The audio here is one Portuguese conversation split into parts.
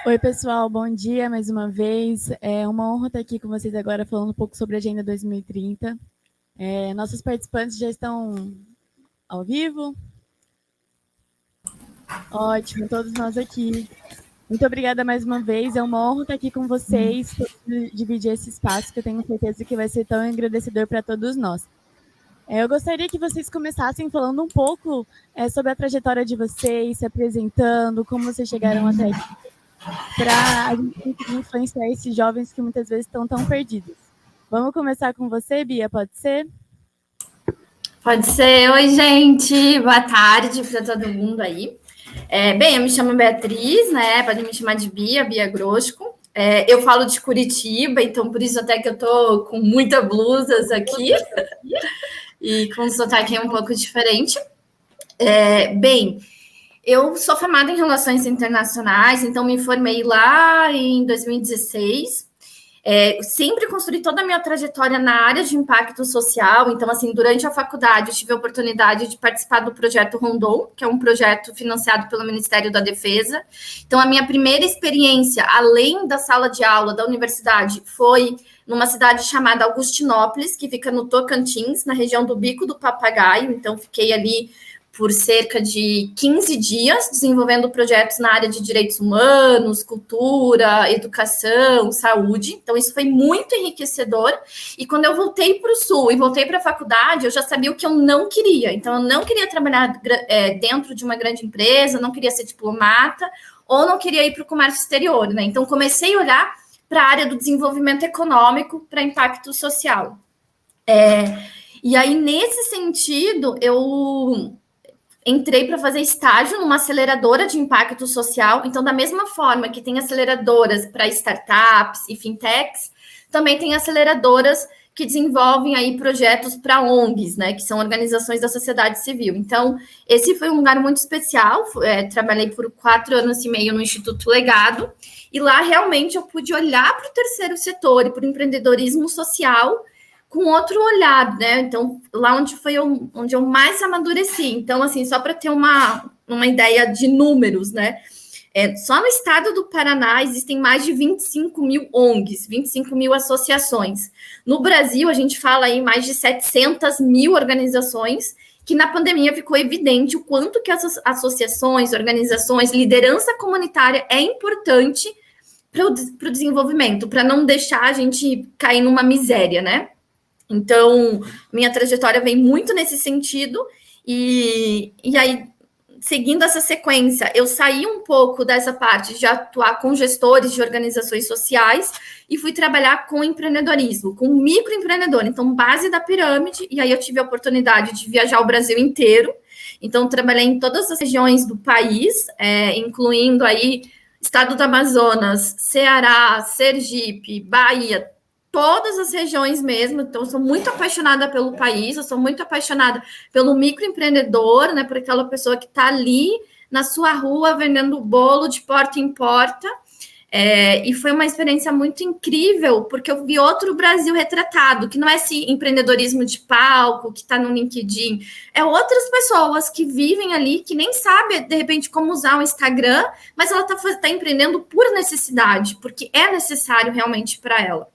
Oi, pessoal, bom dia mais uma vez. É uma honra estar aqui com vocês agora falando um pouco sobre a Agenda 2030. Nossos participantes já estão ao vivo? Ótimo, todos nós aqui. Muito obrigada mais uma vez, é uma honra estar aqui com vocês, dividir esse espaço que eu tenho certeza que vai ser tão engrandecedor para todos nós. Eu gostaria que vocês começassem falando um pouco sobre a trajetória de vocês, se apresentando, como vocês chegaram até aqui, para a gente conseguir influenciar esses jovens que muitas vezes estão tão perdidos. Vamos começar com você, Bia, pode ser? Pode ser. Oi, gente. Boa tarde para todo mundo aí. Bem, eu me chamo Beatriz, né? Pode me chamar de Bia Grosco. Eu falo de Curitiba, então por isso até que eu tô com muitas blusas aqui e com um sotaque um pouco diferente. Bem, eu sou formada em Relações Internacionais, então me formei lá em 2016. Sempre construí toda a minha trajetória na área de impacto social. Então, assim, durante a faculdade, eu tive a oportunidade de participar do projeto Rondon, que é um projeto financiado pelo Ministério da Defesa. Então, a minha primeira experiência, além da sala de aula da universidade, foi numa cidade chamada Augustinópolis, que fica no Tocantins, na região do Bico do Papagaio. Então, fiquei ali por cerca de 15 dias, desenvolvendo projetos na área de direitos humanos, cultura, educação, saúde. Então, isso foi muito enriquecedor. E quando eu voltei para o Sul e voltei para a faculdade, eu já sabia o que eu não queria. Então, eu não queria trabalhar dentro de uma grande empresa, não queria ser diplomata, ou não queria ir para o comércio exterior, né? Então, comecei a olhar para a área do desenvolvimento econômico, para impacto social. E aí, nesse sentido, eu entrei para fazer estágio numa aceleradora de impacto social. Então, da mesma forma que tem aceleradoras para startups e fintechs, também tem aceleradoras que desenvolvem aí projetos para ONGs, né, que são organizações da sociedade civil. Então, esse foi um lugar muito especial. Trabalhei por 4 anos e meio no Instituto Legado, e lá realmente eu pude olhar para o terceiro setor e para o empreendedorismo social com outro olhar, né? Então, lá onde eu mais amadureci. Então, assim, só para ter uma ideia de números, né? Só no estado do Paraná existem mais de 25 mil ONGs, 25 mil associações. No Brasil, a gente fala aí mais de 700 mil organizações, que na pandemia ficou evidente o quanto que essas associações, organizações, liderança comunitária é importante para o desenvolvimento, para não deixar a gente cair numa miséria, né? Então, minha trajetória vem muito nesse sentido, e aí, seguindo essa sequência, eu saí um pouco dessa parte de atuar com gestores de organizações sociais e fui trabalhar com empreendedorismo, com microempreendedor, então base da pirâmide, e aí eu tive a oportunidade de viajar o Brasil inteiro. Então, trabalhei em todas as regiões do país, incluindo aí estado do Amazonas, Ceará, Sergipe, Bahia, todas as regiões mesmo. Então, eu sou muito apaixonada pelo país, eu sou muito apaixonada pelo microempreendedor, né, por aquela pessoa que está ali na sua rua vendendo bolo de porta em porta. E foi uma experiência muito incrível, porque eu vi outro Brasil retratado, que não é esse empreendedorismo de palco, que está no LinkedIn, é outras pessoas que vivem ali, que nem sabem, de repente, como usar o Instagram, mas ela está empreendendo por necessidade, porque é necessário realmente para ela.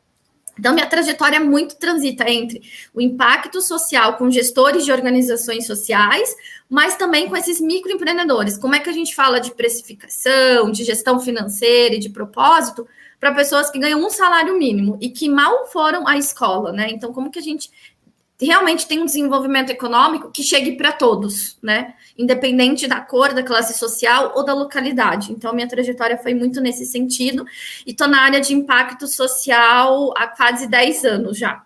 Então, minha trajetória muito transita entre o impacto social com gestores de organizações sociais, mas também com esses microempreendedores. Como é que a gente fala de precificação, de gestão financeira e de propósito para pessoas que ganham um salário mínimo e que mal foram à escola, né? Então, como que a gente realmente tem um desenvolvimento econômico que chegue para todos, né? Independente da cor, da classe social ou da localidade. Então, minha trajetória foi muito nesse sentido, e estou na área de impacto social há quase 10 anos já.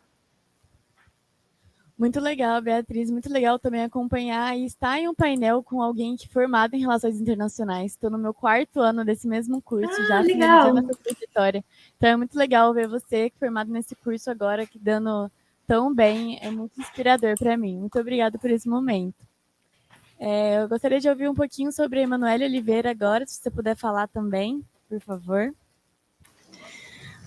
Muito legal, Beatriz, muito legal também acompanhar e estar em um painel com alguém que é formado em Relações Internacionais. Estou no meu 4º ano desse mesmo curso, já finalizando essa trajetória. Então, é muito legal ver você formado nesse curso agora, que dando tão bem, é muito inspirador para mim. Muito obrigada por esse momento. Eu gostaria de ouvir um pouquinho sobre a Emanuele Oliveira agora, se você puder falar também, por favor.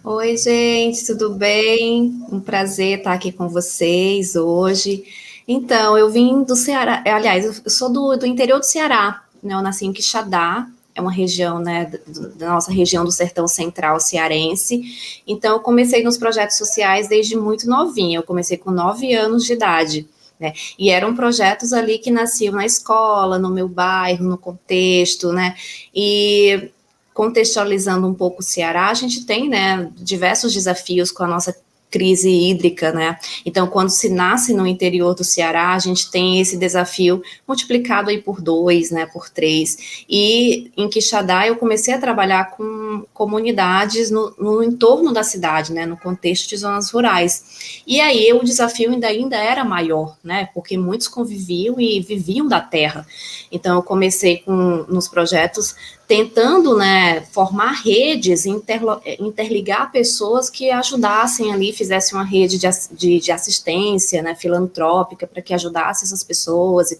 Oi, gente, tudo bem? Um prazer estar aqui com vocês hoje. Então, eu vim do Ceará, aliás, eu sou do interior do Ceará, né? Eu nasci em Quixadá, é uma região, né, da nossa região do Sertão Central cearense. Então, eu comecei nos projetos sociais desde muito novinha. Eu comecei com 9 anos de idade, né? E eram projetos ali que nasciam na escola, no meu bairro, no contexto, né? E contextualizando um pouco o Ceará, a gente tem, né, diversos desafios com a nossa crise hídrica, né? Então, quando se nasce no interior do Ceará, a gente tem esse desafio multiplicado aí por 2, né, por 3. E em Quixadá eu comecei a trabalhar com comunidades no entorno da cidade, né, no contexto de zonas rurais. E aí o desafio ainda era maior, né, porque muitos conviviam e viviam da terra. Então, eu comecei nos projetos tentando, né, formar redes, interligar pessoas que ajudassem ali, fizessem uma rede de assistência, né, filantrópica, para que ajudasse essas pessoas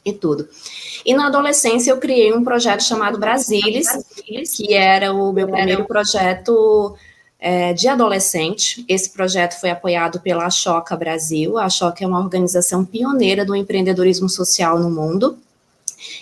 e tudo. E na adolescência eu criei um projeto chamado Brasilis, que era o meu primeiro projeto de adolescente. Esse projeto foi apoiado pela Ashoka Brasil. A Ashoka é uma organização pioneira do empreendedorismo social no mundo.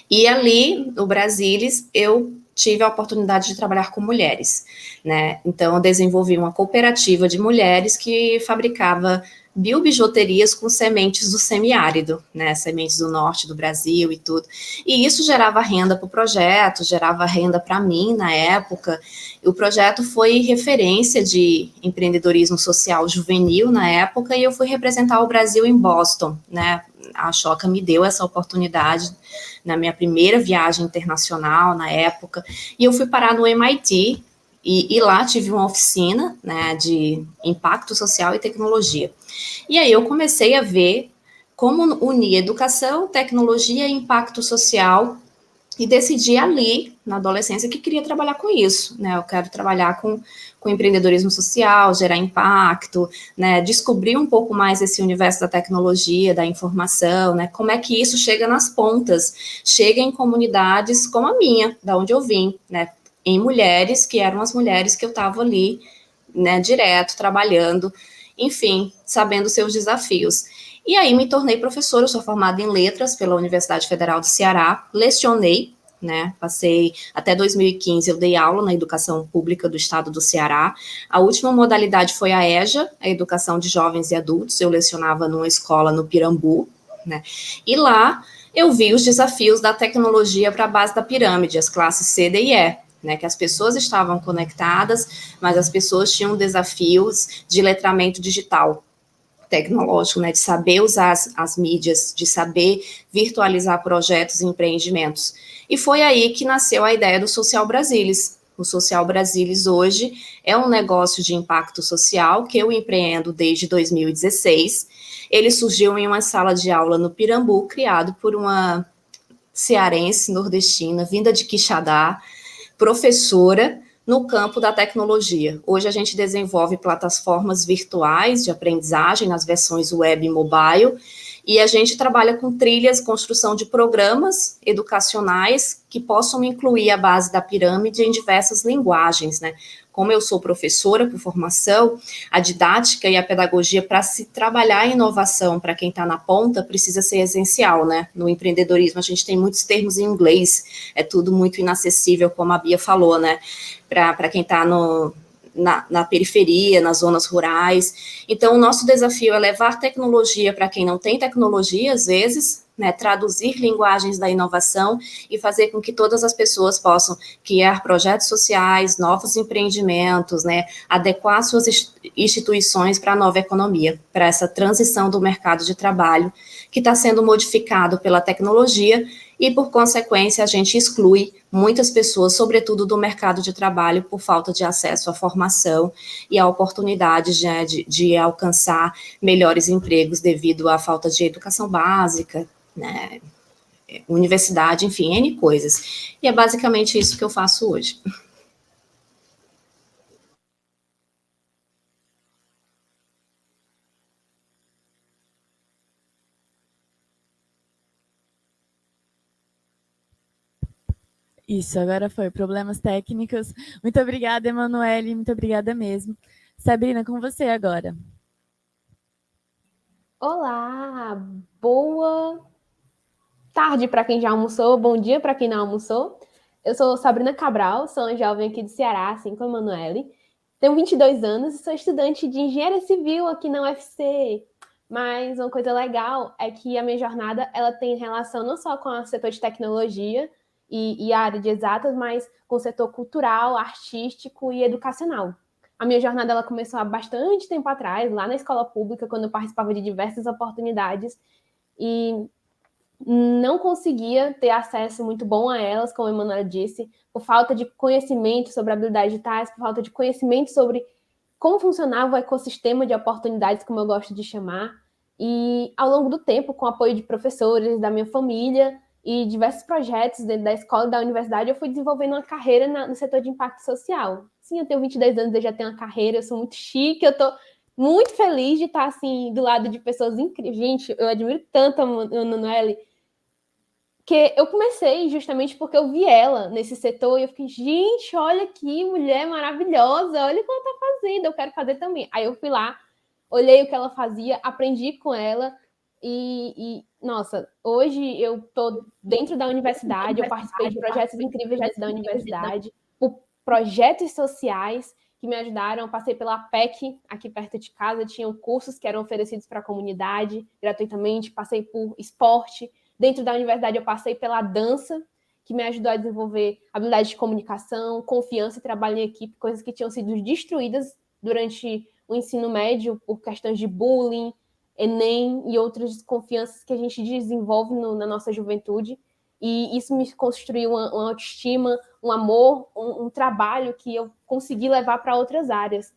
E ali, no Brasilis, eu tive a oportunidade de trabalhar com mulheres, né? Então, eu desenvolvi uma cooperativa de mulheres que fabricava biobijuterias com sementes do semiárido, né? Sementes do norte do Brasil e tudo. E isso gerava renda para o projeto, gerava renda para mim na época. O projeto foi referência de empreendedorismo social juvenil na época e eu fui representar o Brasil em Boston, né? A Ashoka me deu essa oportunidade na minha primeira viagem internacional na época, e eu fui parar no MIT, e lá tive uma oficina, né, de impacto social e tecnologia. E aí eu comecei a ver como unir educação, tecnologia e impacto social, e decidi ali, na adolescência, que queria trabalhar com isso, né, eu quero trabalhar com empreendedorismo social, gerar impacto, né, descobrir um pouco mais esse universo da tecnologia, da informação, né, como é que isso chega nas pontas, chega em comunidades como a minha, da onde eu vim, né, em mulheres, que eram as mulheres que eu estava ali, né, direto, trabalhando, enfim, sabendo seus desafios. E aí me tornei professora, eu sou formada em letras pela Universidade Federal do Ceará, lecionei, né, passei até 2015, eu dei aula na educação pública do estado do Ceará. A última modalidade foi a EJA, a educação de jovens e adultos, eu lecionava numa escola no Pirambu, né, e lá eu vi os desafios da tecnologia para a base da pirâmide, as classes C, D e E, né, que as pessoas estavam conectadas, mas as pessoas tinham desafios de letramento digital, tecnológico, né, de saber usar as mídias, de saber virtualizar projetos e empreendimentos. E foi aí que nasceu a ideia do Social Brasilis. O Social Brasilis hoje é um negócio de impacto social que eu empreendo desde 2016. Ele surgiu em uma sala de aula no Pirambu, criado por uma cearense nordestina, vinda de Quixadá, professora no campo da tecnologia. Hoje a gente desenvolve plataformas virtuais de aprendizagem nas versões web e mobile, e a gente trabalha com trilhas, construção de programas educacionais que possam incluir a base da pirâmide em diversas linguagens, né? Como eu sou professora por formação, a didática e a pedagogia para se trabalhar em inovação para quem está na ponta precisa ser essencial, né? No empreendedorismo a gente tem muitos termos em inglês, é tudo muito inacessível, como a Bia falou, né? Para quem está na periferia, nas zonas rurais. Então, o nosso desafio é levar tecnologia para quem não tem tecnologia, às vezes, né, traduzir linguagens da inovação e fazer com que todas as pessoas possam criar projetos sociais, novos empreendimentos, né, adequar suas instituições para a nova economia, para essa transição do mercado de trabalho que está sendo modificado pela tecnologia e, por consequência, a gente exclui muitas pessoas, sobretudo do mercado de trabalho, por falta de acesso à formação e à oportunidade de alcançar melhores empregos devido à falta de educação básica, né, universidade, enfim, N coisas. E é basicamente isso que eu faço hoje. Isso, agora foi. Problemas técnicos. Muito obrigada, Emanuele. Muito obrigada mesmo. Sabrina, com você agora. Olá, boa tarde para quem já almoçou, bom dia para quem não almoçou. Eu sou Sabrina Cabral, sou uma jovem aqui do Ceará, assim como a Emanuele. Tenho 22 anos e sou estudante de Engenharia Civil aqui na UFC. Mas uma coisa legal é que a minha jornada ela tem relação não só com o setor de tecnologia e a área de exatas, mas com o setor cultural, artístico e educacional. A minha jornada ela começou há bastante tempo atrás, lá na escola pública, quando eu participava de diversas oportunidades e não conseguia ter acesso muito bom a elas, como a Emanuela disse, por falta de conhecimento sobre habilidades digitais, por falta de conhecimento sobre como funcionava o ecossistema de oportunidades, como eu gosto de chamar. E ao longo do tempo, com o apoio de professores, da minha família e diversos projetos dentro da escola e da universidade, eu fui desenvolvendo uma carreira no setor de impacto social. Sim, eu tenho 22 anos, eu já tenho uma carreira, eu sou muito chique, eu estou muito feliz de estar assim do lado de pessoas incríveis. Gente, eu admiro tanto a Manuele, que eu comecei justamente porque eu vi ela nesse setor e eu fiquei, gente, olha que mulher maravilhosa, olha o que ela está fazendo, eu quero fazer também. Aí eu fui lá, olhei o que ela fazia, aprendi com ela nossa, hoje eu estou dentro da universidade, eu participei de projetos incríveis dentro da universidade, por projetos sociais que me ajudaram, eu passei pela PEC aqui perto de casa, tinham cursos que eram oferecidos para a comunidade gratuitamente, passei por esporte. Dentro da universidade, eu passei pela dança, que me ajudou a desenvolver habilidades de comunicação, confiança e trabalho em equipe, coisas que tinham sido destruídas durante o ensino médio por questões de bullying, Enem e outras desconfianças que a gente desenvolve na nossa juventude. E isso me construiu uma autoestima, um amor, um trabalho que eu consegui levar para outras áreas.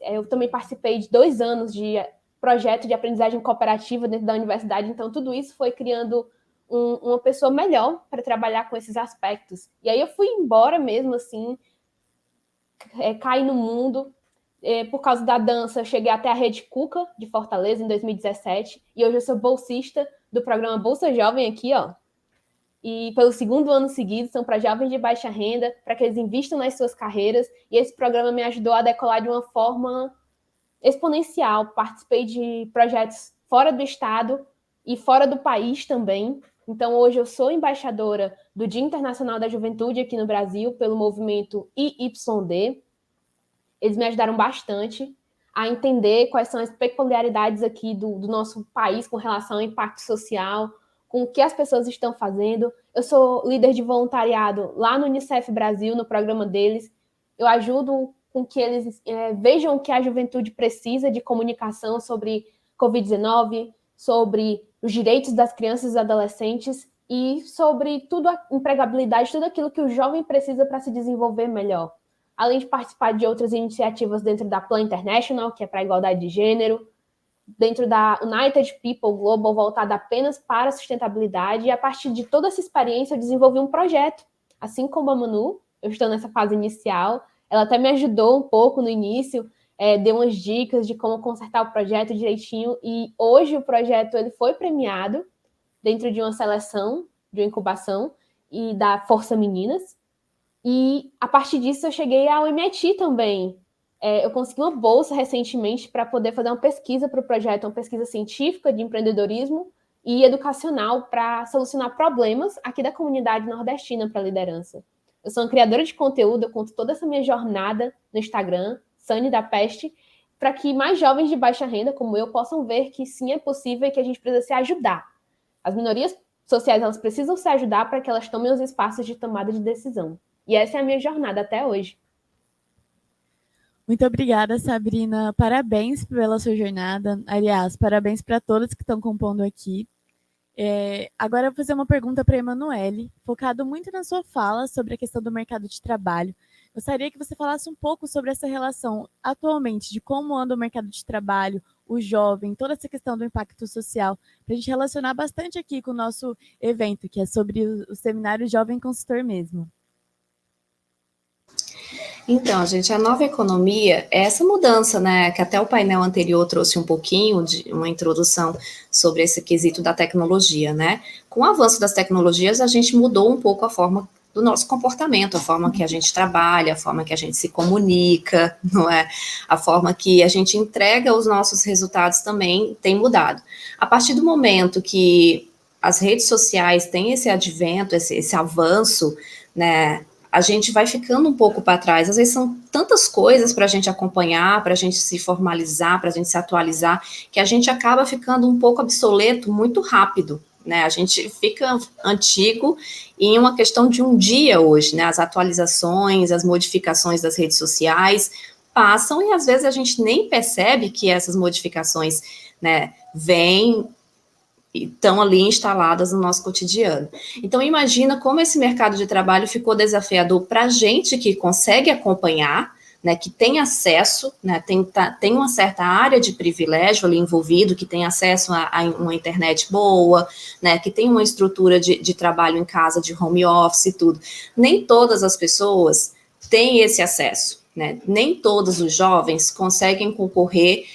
Eu também participei de 2 anos de projeto de aprendizagem cooperativa dentro da universidade, então tudo isso foi criando uma pessoa melhor para trabalhar com esses aspectos. E aí eu fui embora mesmo, assim, caí no mundo. Por causa da dança, eu cheguei até a Rede Cuca, de Fortaleza, em 2017, e hoje eu sou bolsista do programa Bolsa Jovem aqui, ó. E pelo 2º ano seguido, são para jovens de baixa renda, para que eles invistam nas suas carreiras, e esse programa me ajudou a decolar de uma forma exponencial. Participei de projetos fora do estado e fora do país também. Então, hoje eu sou embaixadora do Dia Internacional da Juventude aqui no Brasil, pelo movimento IYD. Eles me ajudaram bastante a entender quais são as peculiaridades aqui do nosso país com relação ao impacto social, com o que as pessoas estão fazendo. Eu sou líder de voluntariado lá no Unicef Brasil, no programa deles. Eu ajudo com que eles vejam que a juventude precisa de comunicação sobre Covid-19, sobre os direitos das crianças e adolescentes e sobre tudo a empregabilidade, tudo aquilo que o jovem precisa para se desenvolver melhor. Além de participar de outras iniciativas dentro da Plan International, que é para a igualdade de gênero, dentro da United People Global, voltada apenas para a sustentabilidade, e a partir de toda essa experiência eu desenvolvi um projeto. Assim como a Manu, eu estou nessa fase inicial, ela até me ajudou um pouco no início, deu umas dicas de como consertar o projeto direitinho, e hoje o projeto ele foi premiado dentro de uma seleção, de uma incubação, e da Força Meninas, e a partir disso eu cheguei ao MIT também. Eu consegui uma bolsa recentemente para poder fazer uma pesquisa para o projeto, uma pesquisa científica de empreendedorismo e educacional para solucionar problemas aqui da comunidade nordestina para a liderança. Eu sou uma criadora de conteúdo, eu conto toda essa minha jornada no Instagram, Sani da Peste, para que mais jovens de baixa renda como eu possam ver que sim, é possível e que a gente precisa se ajudar. As minorias sociais elas precisam se ajudar para que elas tomem os espaços de tomada de decisão. E essa é a minha jornada até hoje. Muito obrigada, Sabrina. Parabéns pela sua jornada. Aliás, parabéns para todos que estão compondo aqui. Agora eu vou fazer uma pergunta para a Emanuele, focado muito na sua fala sobre a questão do mercado de trabalho. Gostaria que você falasse um pouco sobre essa relação atualmente, de como anda o mercado de trabalho, o jovem, toda essa questão do impacto social, para a gente relacionar bastante aqui com o nosso evento, que é sobre o seminário Jovem Consultor mesmo. Então, gente, a nova economia é essa mudança, né, que até o painel anterior trouxe um pouquinho de uma introdução sobre esse quesito da tecnologia, né? Com o avanço das tecnologias, a gente mudou um pouco a forma do nosso comportamento, a forma que a gente trabalha, a forma que a gente se comunica, não é? A forma que a gente entrega os nossos resultados também tem mudado. A partir do momento que as redes sociais têm esse advento, esse avanço, né, a gente vai ficando um pouco para trás. Às vezes são tantas coisas para a gente acompanhar, para a gente se formalizar, para a gente se atualizar, que a gente acaba ficando um pouco obsoleto muito rápido, né? A gente fica antigo em uma questão de um dia hoje, né? As atualizações, as modificações das redes sociais passam e às vezes a gente nem percebe que essas modificações, né, vêm e estão ali instaladas no nosso cotidiano. Então, imagina como esse mercado de trabalho ficou desafiador para a gente que consegue acompanhar, né, que tem acesso, né, tem uma certa área de privilégio ali envolvido, que tem acesso a uma internet boa, né, que tem uma estrutura de trabalho em casa, de home office e tudo. Nem todas as pessoas têm esse acesso, né? Nem todos os jovens conseguem concorrer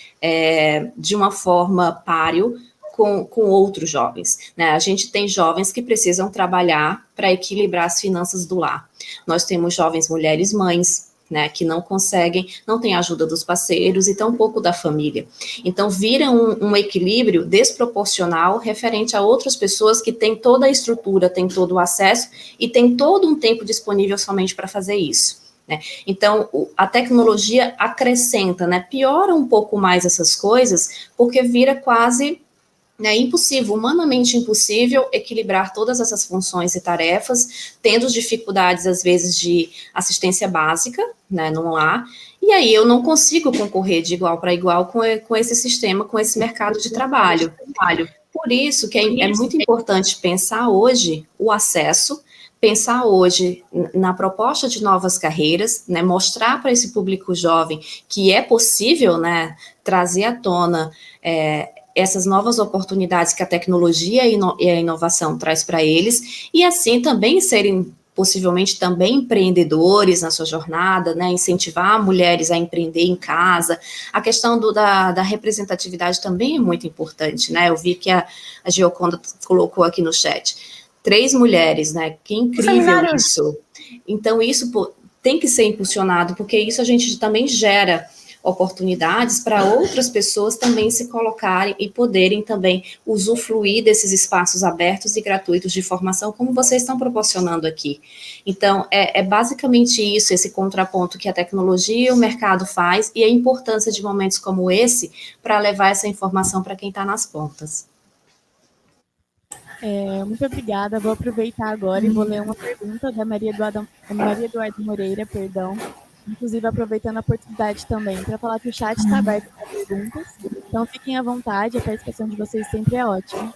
de uma forma páreo com outros jovens, né? A gente tem jovens que precisam trabalhar para equilibrar as finanças do lar. Nós temos jovens mulheres mães, né, que não conseguem, não têm ajuda dos parceiros e tão pouco da família. Então, vira um equilíbrio desproporcional referente a outras pessoas que têm toda a estrutura, têm todo o acesso e têm todo um tempo disponível somente para fazer isso. Né? Então, a tecnologia acrescenta, né, piora um pouco mais essas coisas, porque vira quase... É impossível, humanamente impossível, equilibrar todas essas funções e tarefas, tendo dificuldades, às vezes, de assistência básica, né, no lar, e aí eu não consigo concorrer de igual para igual com esse sistema, com esse mercado de trabalho. Por isso que é muito importante pensar hoje o acesso, pensar hoje na proposta de novas carreiras, né, mostrar para esse público jovem que é possível, né, trazer à tona essas novas oportunidades que a tecnologia e a inovação traz para eles, e assim também serem possivelmente também empreendedores na sua jornada, né, incentivar mulheres a empreender em casa. A questão da representatividade também é muito importante, né? Eu vi que a Gioconda colocou aqui no chat. 3 mulheres, né? Que incrível isso. Então, isso tem que ser impulsionado, porque isso a gente também gera oportunidades para outras pessoas também se colocarem e poderem também usufruir desses espaços abertos e gratuitos de formação, como vocês estão proporcionando aqui. Então, é basicamente isso, esse contraponto que a tecnologia e o mercado faz, e a importância de momentos como esse para levar essa informação para quem está nas pontas. Muito obrigada. Vou aproveitar agora e vou ler uma pergunta da Maria Eduarda Moreira, inclusive aproveitando a oportunidade também para falar que o chat está aberto para perguntas, então fiquem à vontade, a participação de vocês sempre é ótima.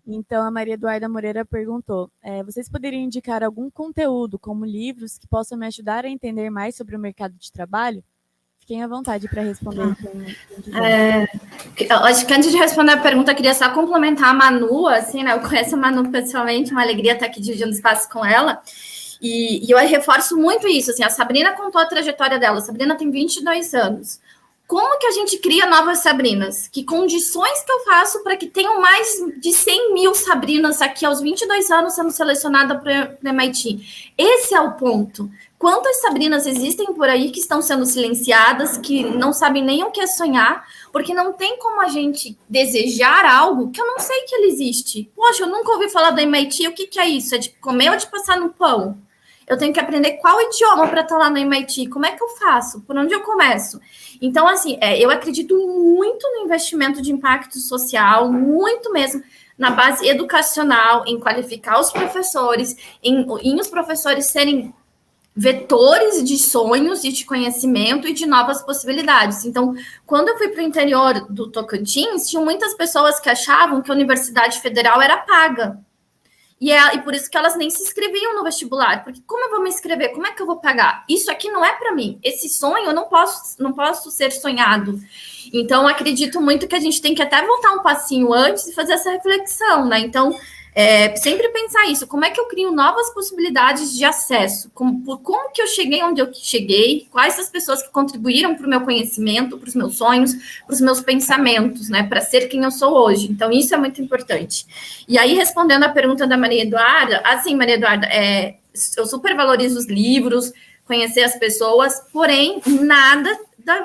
Então, a Maria Eduarda Moreira perguntou, vocês poderiam indicar algum conteúdo, como livros, que possam me ajudar a entender mais sobre o mercado de trabalho? Fiquem à vontade para responder. Acho que antes de responder a pergunta, eu queria só complementar a Manu, assim, né? Eu conheço a Manu pessoalmente, uma alegria estar aqui dividindo espaço com ela. E eu reforço muito isso, assim, a Sabrina contou a trajetória dela, a Sabrina tem 22 anos. Como que a gente cria novas Sabrinas? Que condições que eu faço para que tenham mais de 100 mil Sabrinas aqui aos 22 anos sendo selecionada para o MIT? Esse é o ponto. Quantas Sabrinas existem por aí que estão sendo silenciadas, que não sabem nem o que é sonhar, porque não tem como a gente desejar algo que eu não sei que ele existe. Poxa, eu nunca ouvi falar do MIT, o que é isso? É de comer ou de passar no pão? Eu tenho que aprender qual idioma para estar lá no MIT. Como é que eu faço? Por onde eu começo? Então, assim, eu acredito muito no investimento de impacto social, muito mesmo, na base educacional, em qualificar os professores, em os professores serem vetores de sonhos e de conhecimento e de novas possibilidades. Então, quando eu fui para o interior do Tocantins, tinham muitas pessoas que achavam que a Universidade Federal era paga. E por isso que elas nem se inscreviam no vestibular, porque como eu vou me inscrever? Como é que eu vou pagar? Isso aqui não é para mim. Esse sonho eu não posso ser sonhado. Então, acredito muito que a gente tem que até voltar um passinho antes e fazer essa reflexão, né? Então, sempre pensar isso. Como é que eu crio novas possibilidades de acesso? Como que eu cheguei onde eu cheguei? Quais as pessoas que contribuíram para o meu conhecimento, para os meus sonhos, para os meus pensamentos, né? Para ser quem eu sou hoje. Então, isso é muito importante. E aí, respondendo a pergunta da Maria Eduarda, assim, Maria Eduarda, eu super valorizo os livros, conhecer as pessoas, porém, nada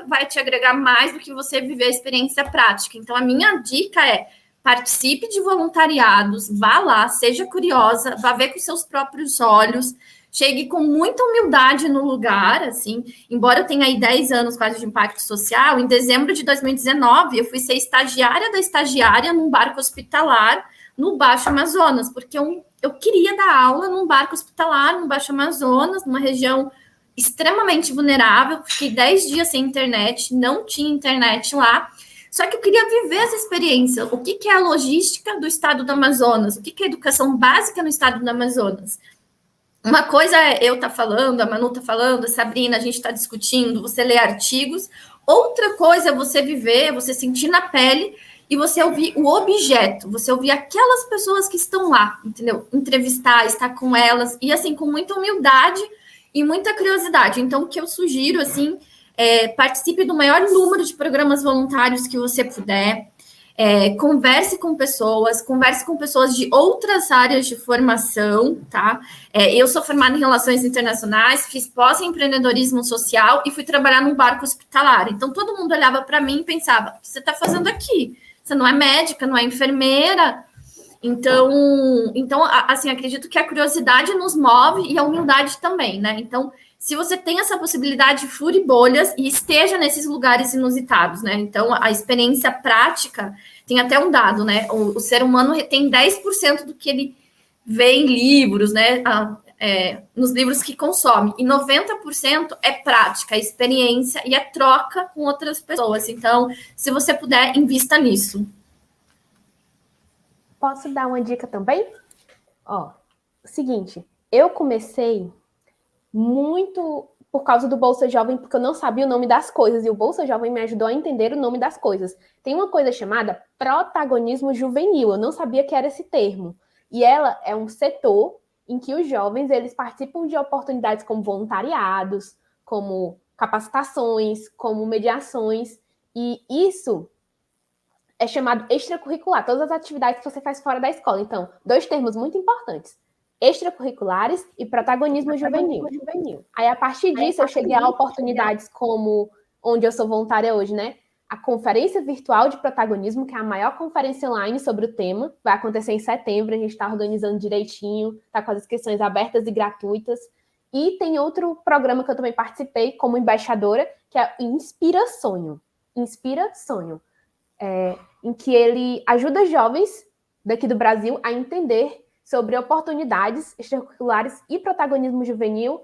vai te agregar mais do que você viver a experiência prática. Então, a minha dica é: participe de voluntariados, vá lá, seja curiosa, vá ver com seus próprios olhos, chegue com muita humildade no lugar, assim, embora eu tenha aí 10 anos quase de impacto social, em dezembro de 2019 eu fui ser estagiária da estagiária num barco hospitalar no Baixo Amazonas, porque eu queria dar aula num barco hospitalar no Baixo Amazonas, numa região extremamente vulnerável, fiquei 10 dias sem internet, não tinha internet lá, só que eu queria viver essa experiência, o que é a logística do estado do Amazonas, o que é a educação básica no estado do Amazonas. Uma coisa é eu estar falando, a Manu está falando, a Sabrina, a gente está discutindo, você lê artigos. Outra coisa é você viver, você sentir na pele e você ouvir o objeto, você ouvir aquelas pessoas que estão lá, entendeu? Entrevistar, estar com elas, e assim, com muita humildade e muita curiosidade. Então, o que eu sugiro, assim, participe do maior número de programas voluntários que você puder. Converse com pessoas de outras áreas de formação, tá? Eu sou formada em Relações Internacionais, fiz pós em Empreendedorismo Social e fui trabalhar num barco hospitalar. Então, todo mundo olhava para mim e pensava, o que você está fazendo aqui? Você não é médica, não é enfermeira? Então, assim, acredito que a curiosidade nos move e a humildade também, né? Então, se você tem essa possibilidade, fure bolhas e esteja nesses lugares inusitados, né? Então, a experiência prática, tem até um dado, né? O ser humano retém 10% do que ele vê em livros, né? Nos livros que consome. E 90% é prática, é experiência e é troca com outras pessoas. Então, se você puder, invista nisso. Posso dar uma dica também? Seguinte, eu comecei muito por causa do Bolsa Jovem, porque eu não sabia o nome das coisas, e o Bolsa Jovem me ajudou a entender o nome das coisas. Tem uma coisa chamada protagonismo juvenil, eu não sabia que era esse termo. E ela é um setor em que os jovens, eles participam de oportunidades como voluntariados, como capacitações, como mediações, e isso é chamado extracurricular, todas as atividades que você faz fora da escola. Então, 2 termos muito importantes: extracurriculares e protagonismo juvenil. Aí, a partir disso, eu cheguei a oportunidades como onde eu sou voluntária hoje, né? A Conferência Virtual de Protagonismo, que é a maior conferência online sobre o tema, vai acontecer em setembro, a gente está organizando direitinho, está com as inscrições abertas e gratuitas. E tem outro programa que eu também participei como embaixadora, que é Inspira Sonho. Inspira Sonho. Em que ele ajuda jovens daqui do Brasil a entender sobre oportunidades extracurriculares e protagonismo juvenil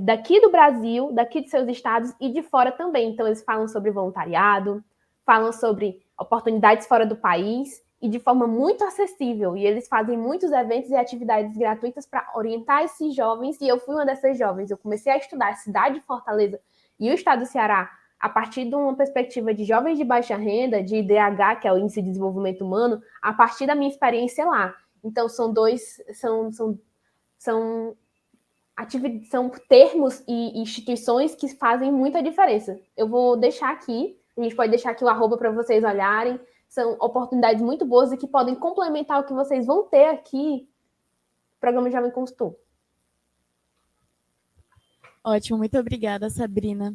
daqui do Brasil, daqui de seus estados e de fora também. Então, eles falam sobre voluntariado, falam sobre oportunidades fora do país e de forma muito acessível. E eles fazem muitos eventos e atividades gratuitas para orientar esses jovens, e eu fui uma dessas jovens. Eu comecei a estudar a cidade de Fortaleza e o estado do Ceará a partir de uma perspectiva de jovens de baixa renda, de IDH, que é o Índice de Desenvolvimento Humano, a partir da minha experiência lá. Então, são termos e instituições que fazem muita diferença. Eu vou deixar aqui, a gente pode deixar aqui o @ para vocês olharem. São oportunidades muito boas e que podem complementar o que vocês vão ter aqui no Programa Jovem Consultor. Ótimo, muito obrigada, Sabrina.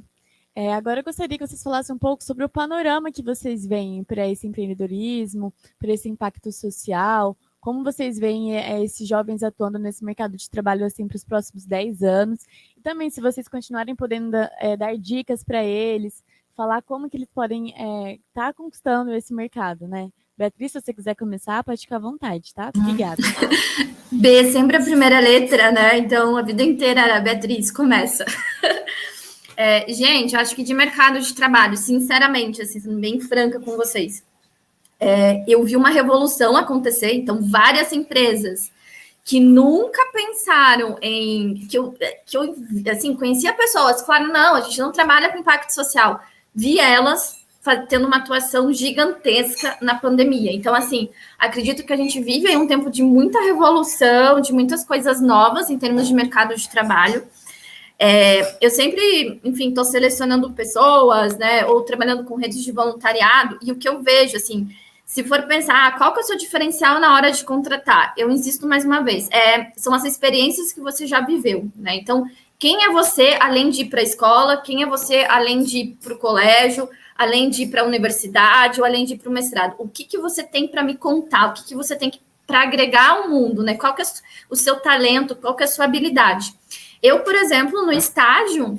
Agora eu gostaria que vocês falassem um pouco sobre o panorama que vocês veem para esse empreendedorismo, para esse impacto social, como vocês veem esses jovens atuando nesse mercado de trabalho assim para os próximos 10 anos, e também se vocês continuarem podendo dar dicas para eles, falar como que eles podem estar conquistando esse mercado, né? Beatriz, se você quiser começar, pode ficar à vontade, tá? Obrigada. B, sempre a primeira letra, né? Então, a vida inteira, a Beatriz, começa. Gente, acho que de mercado de trabalho, sinceramente, assim, sendo bem franca com vocês, eu vi uma revolução acontecer. Então, várias empresas que nunca pensaram em... Que eu assim, conhecia pessoas que falaram, não, a gente não trabalha com impacto social. Vi elas tendo uma atuação gigantesca na pandemia. Então, assim, acredito que a gente vive em um tempo de muita revolução, de muitas coisas novas em termos de mercado de trabalho. Eu sempre, enfim, estou selecionando pessoas, né, ou trabalhando com redes de voluntariado, e o que eu vejo, assim, se for pensar, qual que é o seu diferencial na hora de contratar? Eu insisto mais uma vez, são as experiências que você já viveu, né? Então, quem é você além de ir para a escola? Quem é você além de ir para o colégio? Além de ir para a universidade ou além de ir para o mestrado? O que você tem para me contar? O que você tem para agregar ao mundo, né? Qual que é o seu talento, qual que é a sua habilidade. Eu, por exemplo, no estágio,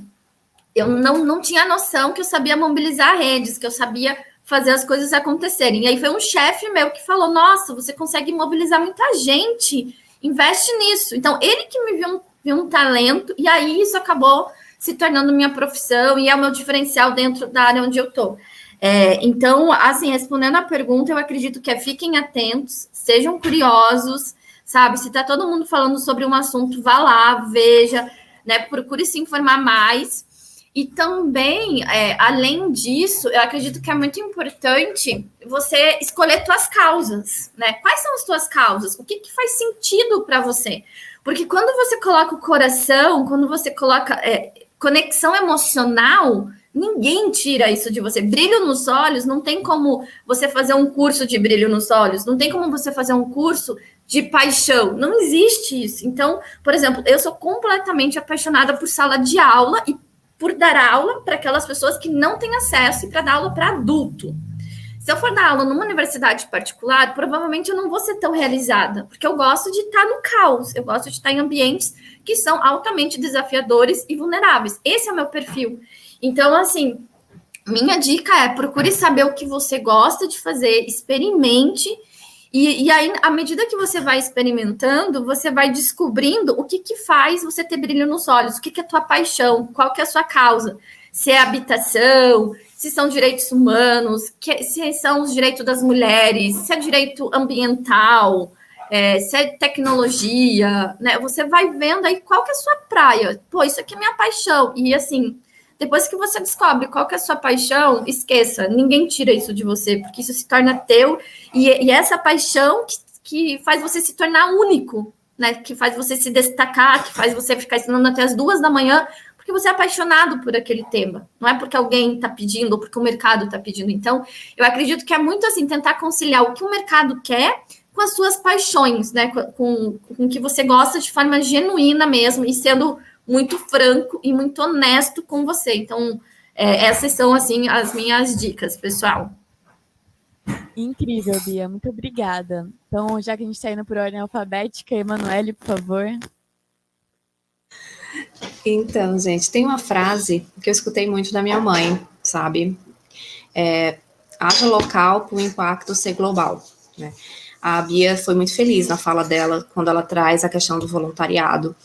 eu não tinha noção que eu sabia mobilizar redes, que eu sabia fazer as coisas acontecerem. E aí foi um chefe meu que falou, nossa, você consegue mobilizar muita gente, investe nisso. Então, ele que me viu um talento, e aí isso acabou se tornando minha profissão, e é o meu diferencial dentro da área onde eu estou. Então, assim, respondendo a pergunta, eu acredito que fiquem atentos, sejam curiosos, sabe? Se está todo mundo falando sobre um assunto, vá lá, veja, né? Procure se informar mais. E também, além disso, eu acredito que é muito importante você escolher suas causas, né? Quais são as suas causas? O que faz sentido para você? Porque quando você coloca o coração, quando você coloca conexão emocional, ninguém tira isso de você. Brilho nos olhos, não tem como você fazer um curso de brilho nos olhos, não tem como você fazer um curso de paixão, não existe isso. Então, por exemplo, eu sou completamente apaixonada por sala de aula e por dar aula para aquelas pessoas que não têm acesso e para dar aula para adulto. Se eu for dar aula numa universidade particular, provavelmente eu não vou ser tão realizada, porque eu gosto de estar no caos, eu gosto de estar em ambientes que são altamente desafiadores e vulneráveis. Esse é o meu perfil. Então, assim, minha dica é procure saber o que você gosta de fazer, experimente, e aí, à medida que você vai experimentando, você vai descobrindo o que faz você ter brilho nos olhos, o que é a tua paixão, qual que é a sua causa, se é habitação, se são direitos humanos, se são os direitos das mulheres, se é direito ambiental, se é tecnologia, né? Você vai vendo aí qual que é a sua praia. Pô, isso aqui é minha paixão. E assim, depois que você descobre qual que é a sua paixão, esqueça, ninguém tira isso de você, porque isso se torna teu, e essa paixão que faz você se tornar único, né? Que faz você se destacar, que faz você ficar estudando até as 2 da manhã, porque você é apaixonado por aquele tema, não é porque alguém está pedindo ou porque o mercado está pedindo. Então, eu acredito que é muito assim, tentar conciliar o que o mercado quer com as suas paixões, né? Com o que você gosta de forma genuína mesmo, e sendo muito franco e muito honesto com você. Então, essas são, assim, as minhas dicas, pessoal. Incrível, Bia. Muito obrigada. Então, já que a gente está indo por ordem alfabética, Emanuele, por favor. Então, gente, tem uma frase que eu escutei muito da minha mãe, sabe? Haja local para o impacto ser global, né? A Bia foi muito feliz na fala dela, quando ela traz a questão do voluntariado,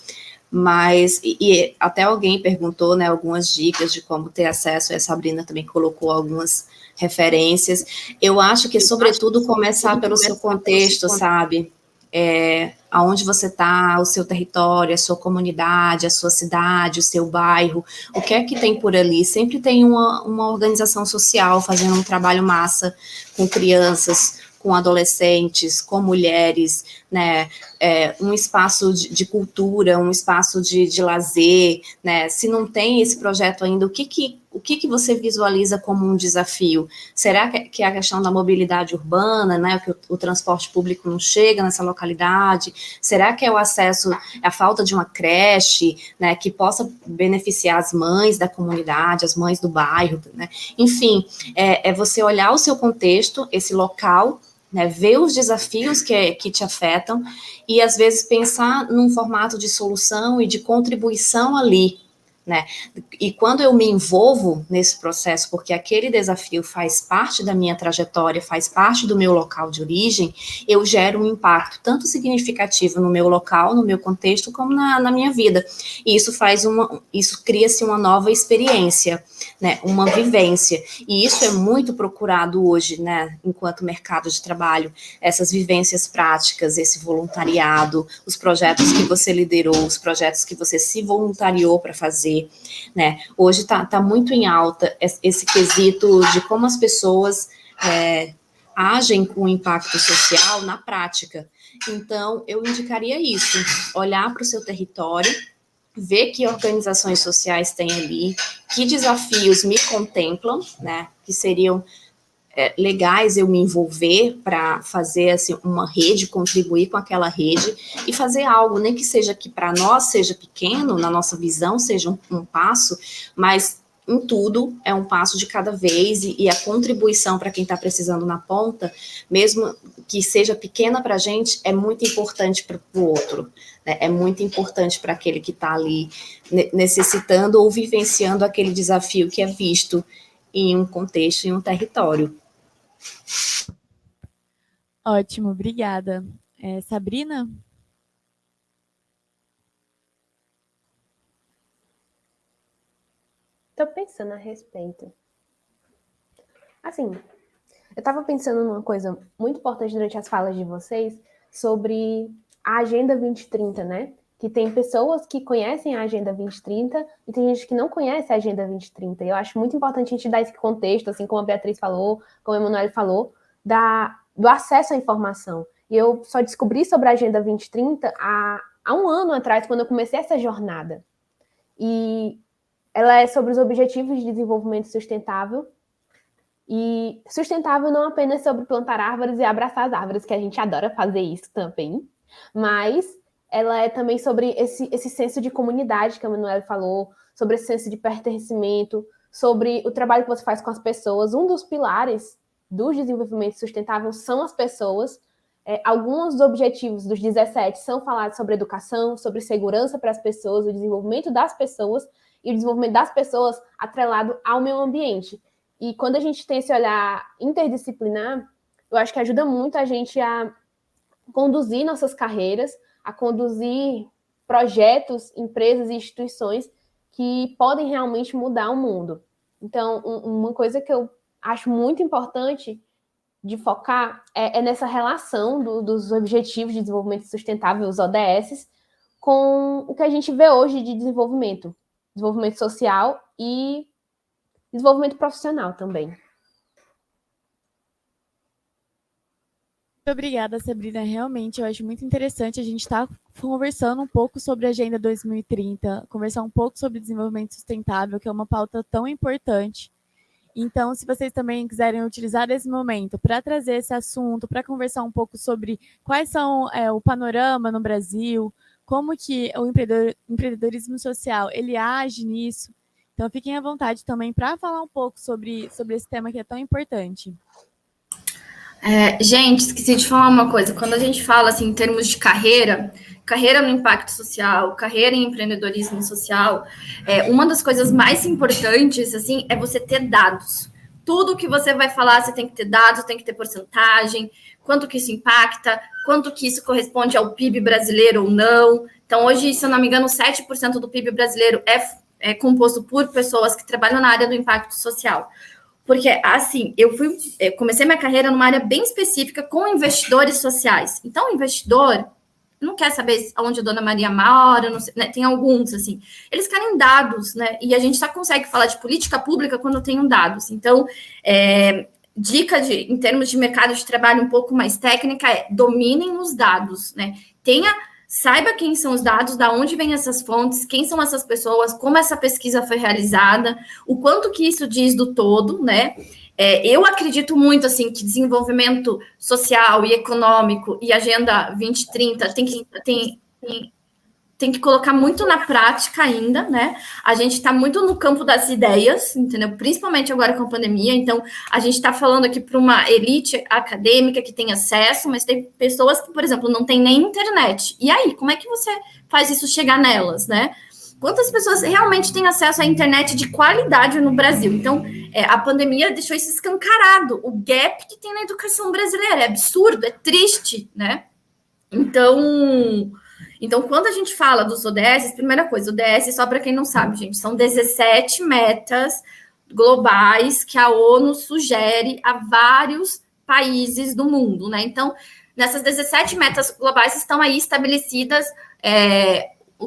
mas, e até alguém perguntou, né, algumas dicas de como ter acesso, e a Sabrina também colocou algumas referências. Eu acho que, sobretudo, começar pelo seu contexto, sabe? Aonde você está, o seu território, a sua comunidade, a sua cidade, o seu bairro, o que é que tem por ali? Sempre tem uma organização social fazendo um trabalho massa com crianças, com adolescentes, com mulheres, né, um espaço de cultura, um espaço de lazer, né? Se não tem esse projeto ainda, o que você visualiza como um desafio? Será que é a questão da mobilidade urbana, né, que o transporte público não chega nessa localidade? Será que é o acesso, a falta de uma creche, né, que possa beneficiar as mães da comunidade, as mães do bairro, né? Enfim, é você olhar o seu contexto, esse local, né, ver os desafios que te afetam e, às vezes, pensar num formato de solução e de contribuição ali, né? E quando eu me envolvo nesse processo, porque aquele desafio faz parte da minha trajetória, faz parte do meu local de origem, eu gero um impacto tanto significativo no meu local, no meu contexto, como na minha vida. E isso cria-se uma nova experiência, né? Uma vivência. E isso é muito procurado hoje, né? Enquanto mercado de trabalho, essas vivências práticas, esse voluntariado, os projetos que você liderou, os projetos que você se voluntariou para fazer, né? Hoje está muito em alta esse quesito de como as pessoas agem com impacto social na prática. Então, eu indicaria isso, olhar para o seu território, ver que organizações sociais tem ali, que desafios me contemplam, né, que seriam legais eu me envolver para fazer assim, uma rede, contribuir com aquela rede e fazer algo, nem que seja que para nós seja pequeno, na nossa visão seja um passo, mas em tudo, é um passo de cada vez, e a contribuição para quem está precisando na ponta, mesmo que seja pequena para a gente, é muito importante para o outro, né? É muito importante para aquele que está ali necessitando ou vivenciando aquele desafio que é visto em um contexto, em um território. Ótimo, obrigada. Sabrina? Estou pensando a respeito. Assim, eu estava pensando numa coisa muito importante durante as falas de vocês sobre a Agenda 2030, né? Que tem pessoas que conhecem a Agenda 2030 e tem gente que não conhece a Agenda 2030. E eu acho muito importante a gente dar esse contexto, assim como a Beatriz falou, como a Emanuele falou, do acesso à informação. E eu só descobri sobre a Agenda 2030 há um ano atrás, quando eu comecei essa jornada. E ela é sobre os Objetivos de Desenvolvimento Sustentável. E sustentável não apenas sobre plantar árvores e abraçar as árvores, que a gente adora fazer isso também, mas ela é também sobre esse senso de comunidade que a Emanuele falou, sobre esse senso de pertencimento, sobre o trabalho que você faz com as pessoas. Um dos pilares do desenvolvimento sustentável são as pessoas. Alguns dos objetivos dos 17 são falados sobre educação, sobre segurança para as pessoas, o desenvolvimento das pessoas e o desenvolvimento das pessoas atrelado ao meio ambiente. E quando a gente tem esse olhar interdisciplinar, eu acho que ajuda muito a gente a conduzir nossas carreiras, a conduzir projetos, empresas e instituições que podem realmente mudar o mundo. Então, uma coisa que eu acho muito importante de focar é nessa relação dos Objetivos de Desenvolvimento Sustentável, os ODS, com o que a gente vê hoje de desenvolvimento social e desenvolvimento profissional também. Muito obrigada, Sabrina. Realmente, eu acho muito interessante a gente estar conversando um pouco sobre a Agenda 2030, conversar um pouco sobre desenvolvimento sustentável, que é uma pauta tão importante. Então, se vocês também quiserem utilizar esse momento para trazer esse assunto, para conversar um pouco sobre quais são o panorama no Brasil, como que o empreendedorismo social ele age nisso, então fiquem à vontade também para falar um pouco sobre esse tema que é tão importante. Gente, esqueci de falar uma coisa. Quando a gente fala assim, em termos de carreira no impacto social, carreira em empreendedorismo social, uma das coisas mais importantes assim, é você ter dados. Tudo que você vai falar, você tem que ter dados, tem que ter porcentagem, quanto que isso impacta, quanto que isso corresponde ao PIB brasileiro ou não. Então, hoje, se eu não me engano, 7% do PIB brasileiro é composto por pessoas que trabalham na área do impacto social. Porque, assim, eu comecei minha carreira numa área bem específica com investidores sociais. Então, o investidor não quer saber onde a Dona Maria mora, não sei, né? Tem alguns, assim. Eles querem dados, né? E a gente só consegue falar de política pública quando tem dados. Então, dica em termos de mercado de trabalho um pouco mais técnica dominem os dados, né? Saiba quem são os dados, da onde vêm essas fontes, quem são essas pessoas, como essa pesquisa foi realizada, o quanto que isso diz do todo, né? Eu acredito muito, assim, que desenvolvimento social e econômico e Agenda 2030 tem que colocar muito na prática ainda, né? A gente está muito no campo das ideias, entendeu? Principalmente agora com a pandemia. Então, a gente está falando aqui para uma elite acadêmica que tem acesso, mas tem pessoas que, por exemplo, não tem nem internet. E aí, como é que você faz isso chegar nelas, né? Quantas pessoas realmente têm acesso à internet de qualidade no Brasil? Então, a pandemia deixou isso escancarado. O gap que tem na educação brasileira é absurdo, é triste, né? Então, quando a gente fala dos ODS, primeira coisa, ODS, só para quem não sabe, gente, são 17 metas globais que a ONU sugere a vários países do mundo, né? Então, nessas 17 metas globais estão aí estabelecidas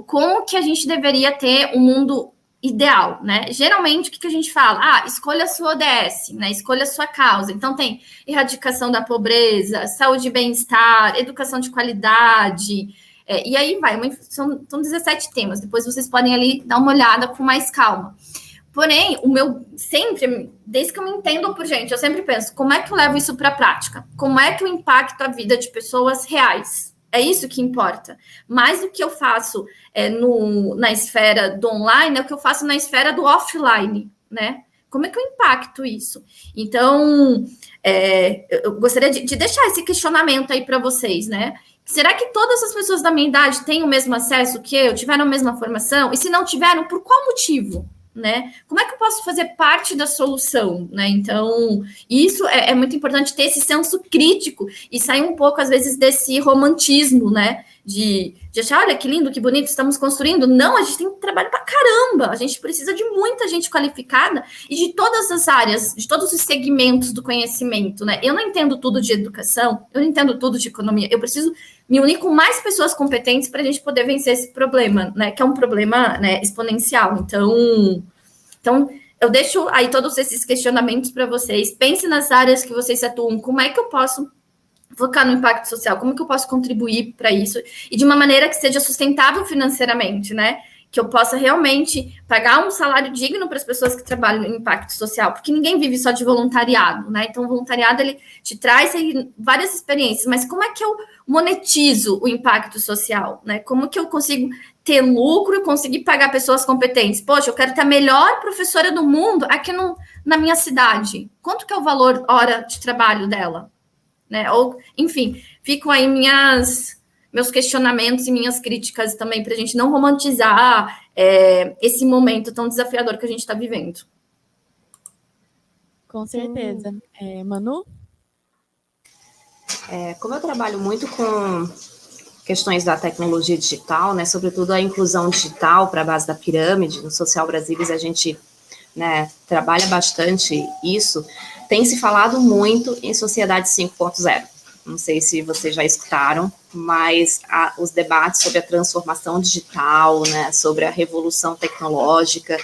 como que a gente deveria ter um mundo ideal, né? Geralmente, o que a gente fala? Escolha a sua ODS, né? Escolha a sua causa. Então, tem erradicação da pobreza, saúde e bem-estar, educação de qualidade, e aí vai, são 17 temas, depois vocês podem ali dar uma olhada com mais calma. Porém, desde que eu me entendo por gente, eu sempre penso, como é que eu levo isso para a prática? Como é que eu impacto a vida de pessoas reais? É isso que importa. Mais do que eu faço na esfera do online, é o que eu faço na esfera do offline, né? Como é que eu impacto isso? Então, eu gostaria de deixar esse questionamento aí para vocês, né? Será que todas as pessoas da minha idade têm o mesmo acesso que eu, tiveram a mesma formação? E se não tiveram, por qual motivo? Né? Como é que eu posso fazer parte da solução? Né? Então, isso é muito importante, ter esse senso crítico e sair um pouco, às vezes, desse romantismo, né? De achar, olha que lindo, que bonito, estamos construindo. Não, a gente tem trabalho para caramba, a gente precisa de muita gente qualificada e de todas as áreas, de todos os segmentos do conhecimento, né? Eu não entendo tudo de educação, eu não entendo tudo de economia, eu preciso me unir com mais pessoas competentes para a gente poder vencer esse problema, né? Que é um problema, né, exponencial. Então, eu deixo aí todos esses questionamentos para vocês. Pense nas áreas que vocês atuam, como é que eu posso focar no impacto social, como que eu posso contribuir para isso, e de uma maneira que seja sustentável financeiramente, né? Que eu possa realmente pagar um salário digno para as pessoas que trabalham no impacto social, porque ninguém vive só de voluntariado, né? Então, o voluntariado, ele te traz aí várias experiências, mas como é que eu monetizo o impacto social, né? Como que eu consigo ter lucro e conseguir pagar pessoas competentes? Poxa, eu quero ter a melhor professora do mundo aqui na minha cidade. Quanto que é o valor hora de trabalho dela? Né? Ou, enfim, ficam aí meus questionamentos e minhas críticas também para a gente não romantizar esse momento tão desafiador que a gente está vivendo. Com certeza. Manu? Como eu trabalho muito com questões da tecnologia digital, né, sobretudo a inclusão digital para a base da pirâmide, no Social Brasilis a gente, né, trabalha bastante isso, tem se falado muito em Sociedade 5.0. Não sei se vocês já escutaram, mas os debates sobre a transformação digital, né, sobre a revolução tecnológica,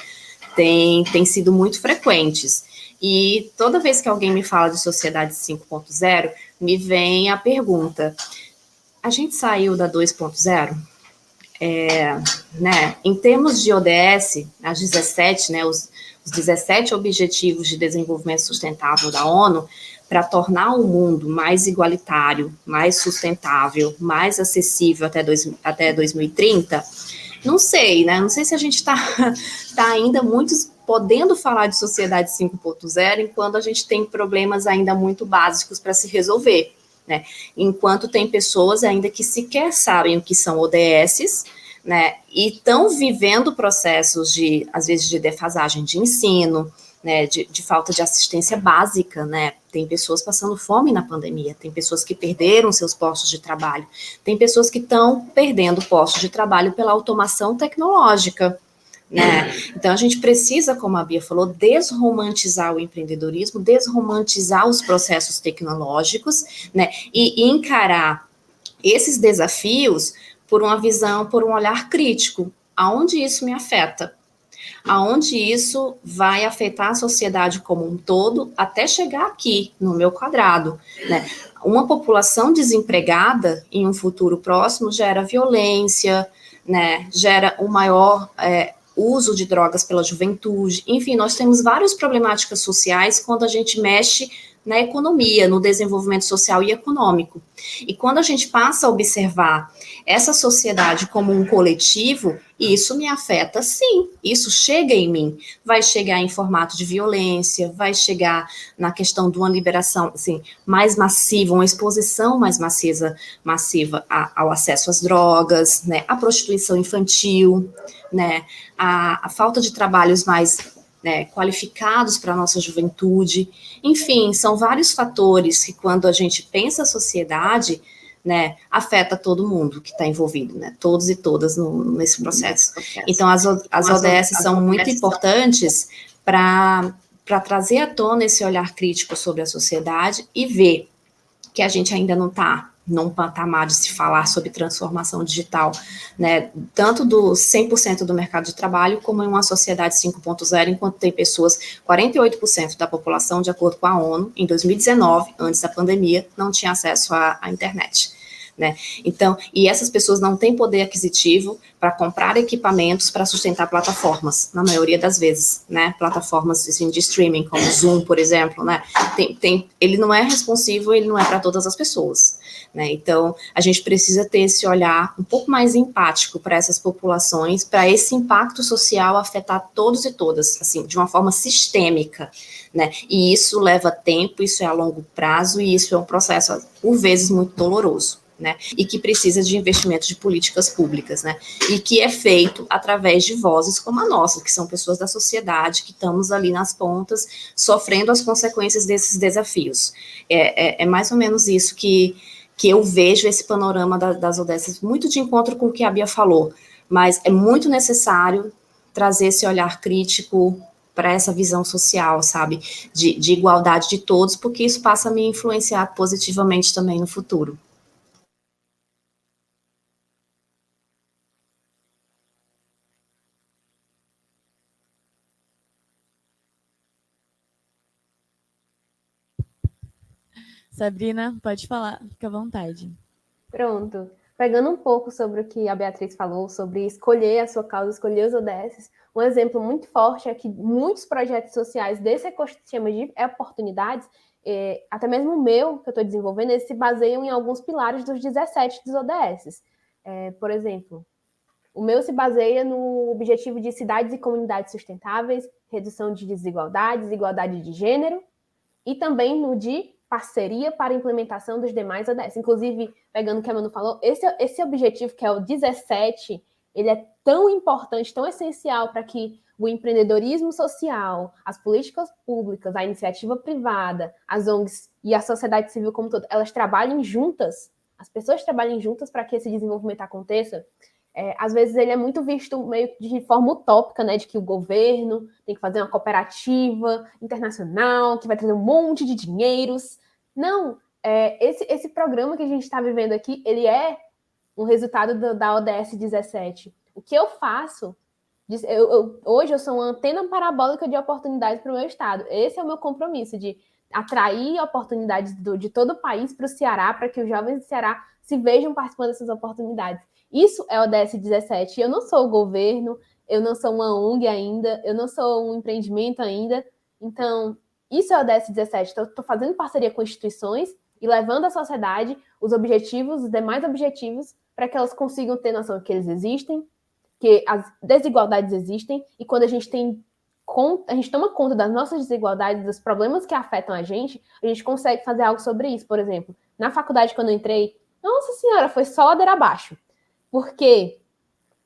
têm sido muito frequentes. E toda vez que alguém me fala de Sociedade 5.0, me vem a pergunta, a gente saiu da 2.0? Né, em termos de ODS, as 17, né, os 17 Objetivos de Desenvolvimento Sustentável da ONU, para tornar o mundo mais igualitário, mais sustentável, mais acessível até 2030, não sei, né? Não sei se a gente está ainda muitos podendo falar de Sociedade 5.0 enquanto a gente tem problemas ainda muito básicos para se resolver, né? Enquanto tem pessoas ainda que sequer sabem o que são ODSs, né? E estão vivendo processos às vezes, de defasagem de ensino, né, de falta de assistência básica, né? Tem pessoas passando fome na pandemia, tem pessoas que perderam seus postos de trabalho, tem pessoas que estão perdendo postos de trabalho pela automação tecnológica, né? Então, a gente precisa, como a Bia falou, desromantizar o empreendedorismo, desromantizar os processos tecnológicos, né? E encarar esses desafios por uma visão, por um olhar crítico. Aonde isso me afeta? Aonde isso vai afetar a sociedade como um todo, até chegar aqui, no meu quadrado, né? Uma população desempregada, em um futuro próximo, gera violência, né? Gera um maior uso de drogas pela juventude. Enfim, nós temos várias problemáticas sociais quando a gente mexe na economia, no desenvolvimento social e econômico. E quando a gente passa a observar essa sociedade como um coletivo, isso me afeta sim, isso chega em mim, vai chegar em formato de violência, vai chegar na questão de uma liberação assim, mais massiva, uma exposição mais massiva ao acesso às drogas, né, à prostituição infantil, né, a falta de trabalhos mais qualificados para a nossa juventude. Enfim, são vários fatores que, quando a gente pensa a sociedade, né, afeta todo mundo que está envolvido, né, todos e todas nesse processo. Então, as ODS são muito importantes para trazer à tona esse olhar crítico sobre a sociedade e ver que a gente ainda não está num patamar de se falar sobre transformação digital, né, tanto do 100% do mercado de trabalho, como em uma sociedade 5.0, enquanto tem pessoas, 48% da população, de acordo com a ONU, em 2019, antes da pandemia, não tinha acesso à internet, né? Então, e essas pessoas não têm poder aquisitivo para comprar equipamentos para sustentar plataformas, na maioria das vezes, né? Plataformas assim, de streaming, como Zoom, por exemplo, né? Ele não é responsivo, ele não é para todas as pessoas, né? Então, a gente precisa ter esse olhar um pouco mais empático para essas populações, para esse impacto social afetar todos e todas, assim, de uma forma sistêmica, né? E isso leva tempo, isso é a longo prazo, e isso é um processo, por vezes, muito doloroso, né? E que precisa de investimento de políticas públicas, né? E que é feito através de vozes como a nossa, que são pessoas da sociedade, que estamos ali nas pontas, sofrendo as consequências desses desafios. É mais ou menos isso que eu vejo esse panorama das ODS, muito de encontro com o que a Bia falou, mas é muito necessário trazer esse olhar crítico para essa visão social, sabe, de igualdade de todos, porque isso passa a me influenciar positivamente também no futuro. Sabrina, pode falar, fica à vontade. Pronto. Pegando um pouco sobre o que a Beatriz falou, sobre escolher a sua causa, escolher os ODS, um exemplo muito forte é que muitos projetos sociais desse ecossistema de oportunidades, até mesmo o meu, que eu estou desenvolvendo, eles se baseiam em alguns pilares dos 17 dos ODS. Por exemplo, o meu se baseia no objetivo de cidades e comunidades sustentáveis, redução de desigualdades, igualdade de gênero, e também no de parceria para a implementação dos demais ODS. Inclusive, pegando o que a Manu falou, esse objetivo, que é o 17, ele é tão importante, tão essencial para que o empreendedorismo social, as políticas públicas, a iniciativa privada, as ONGs e a sociedade civil como todo, elas trabalhem juntas, as pessoas trabalhem juntas para que esse desenvolvimento aconteça. Às vezes ele é muito visto meio de forma utópica, né, de que o governo tem que fazer uma cooperativa internacional, que vai trazer um monte de dinheiros. Não, esse programa que a gente está vivendo aqui, ele é um resultado da ODS 17. O que eu faço, hoje eu sou uma antena parabólica de oportunidades para o meu estado. Esse é o meu compromisso, de atrair oportunidades de todo o país para o Ceará, para que os jovens do Ceará se vejam participando dessas oportunidades. Isso é o ODS 17. Eu não sou o governo, eu não sou uma ONG ainda, eu não sou um empreendimento ainda. Então, isso é o ODS 17. Então, eu estou fazendo parceria com instituições e levando à sociedade os objetivos, os demais objetivos, para que elas consigam ter noção que eles existem, que as desigualdades existem, e quando a gente toma conta das nossas desigualdades, dos problemas que afetam a gente consegue fazer algo sobre isso. Por exemplo, na faculdade, quando eu entrei, nossa senhora, foi só ladeira abaixo. Porque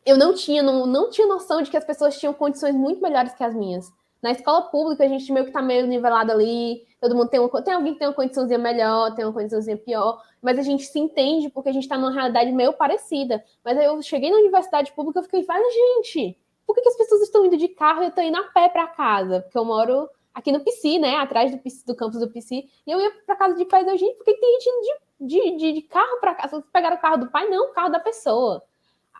eu não tinha noção de que as pessoas tinham condições muito melhores que as minhas. Na escola pública, a gente meio que tá meio nivelado ali, todo mundo tem alguém que tem uma condiçãozinha melhor, tem uma condiçãozinha pior, mas a gente se entende porque a gente tá numa realidade meio parecida. Mas aí eu cheguei na universidade pública e fiquei, gente, por que as pessoas estão indo de carro e eu tô indo a pé para casa? Porque eu moro aqui no PC, né, atrás do campus do PC, e eu ia para casa de pais, gente, por que tem gente indo de carro para casa? Vocês pegaram o carro do pai? Não, o carro da pessoa.